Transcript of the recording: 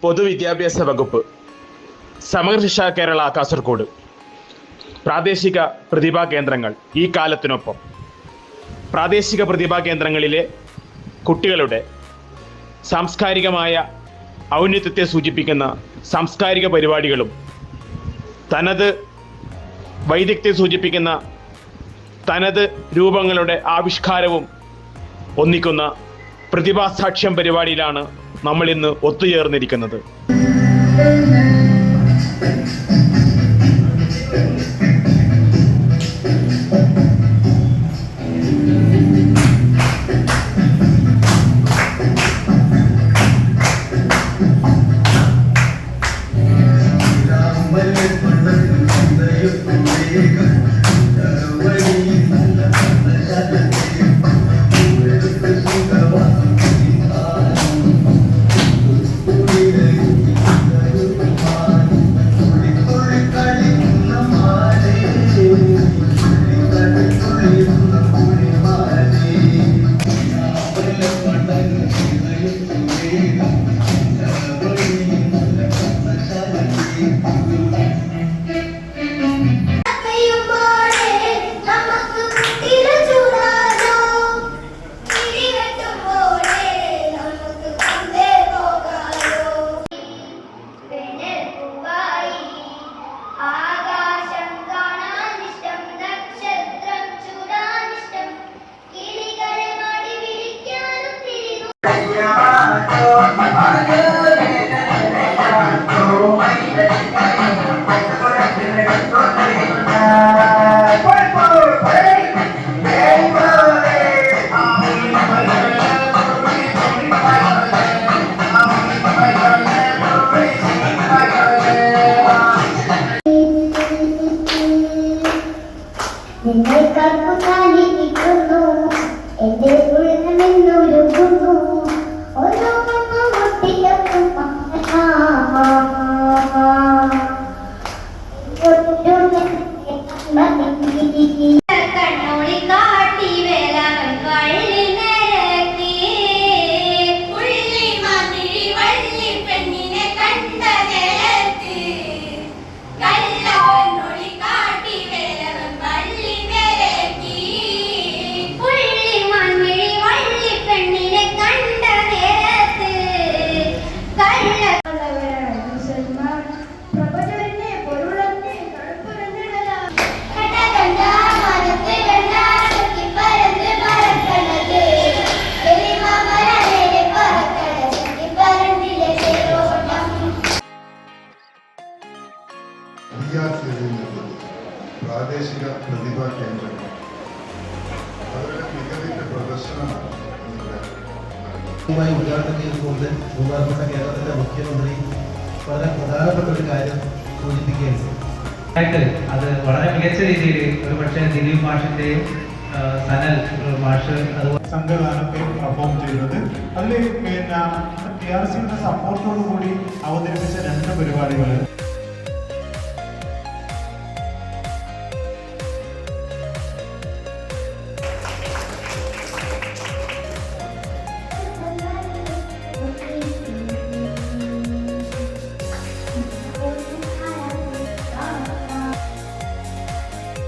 പൊതുവിദ്യാഭ്യാസ വകുപ്പ്, സമഗ്ര ശിക്ഷ കേരള കാസർഗോഡ്, പ്രാദേശിക പ്രതിഭാ കേന്ദ്രങ്ങൾ ഈ കാലത്തിനൊപ്പം പ്രാദേശിക പ്രതിഭാ കേന്ദ്രങ്ങളിലെ കുട്ടികളുടെ സാംസ്കാരികമായ ഔന്നത്യത്തെ സൂചിപ്പിക്കുന്ന സാംസ്കാരിക പരിപാടികളും തനത് വൈദഗ്ധ്യത്തെ സൂചിപ്പിക്കുന്ന തനത് രൂപങ്ങളുടെ ആവിഷ്കാരവും ഒന്നിക്കുന്ന പ്രതിഭാസാക്ഷ്യം പരിപാടിയിലാണ് നമ്മൾ ഇന്ന് ഒത്തുചേർന്നിരിക്കുന്നത്. പ്രാദേശിക പ്രതിഭാ കേന്ദ്രങ്ങൾ അവരുടെ മികവിന്റെ പ്രദർശനമാണ് ഉദ്ഘാടനം ചെയ്തുകൊണ്ട് ബഹുമാനപ്പെട്ട കേരളത്തിന്റെ മുഖ്യമന്ത്രി വളരെ പ്രധാനപ്പെട്ട ഒരു കാര്യം സൂചിപ്പിക്കുകയാണ്. അത് വളരെ മികച്ച രീതിയിൽ ഒരു പക്ഷേ ദിലീപ് മാഷിന്റെയും സനൽ മാഷ് അതുപോലെ സംഘഗാനത്തെ പെർഫോം ചെയ്തത്. അതിൽ TRCയുടെ സപ്പോർട്ടോടു കൂടി അവതരിപ്പിച്ച 2 പരിപാടികൾ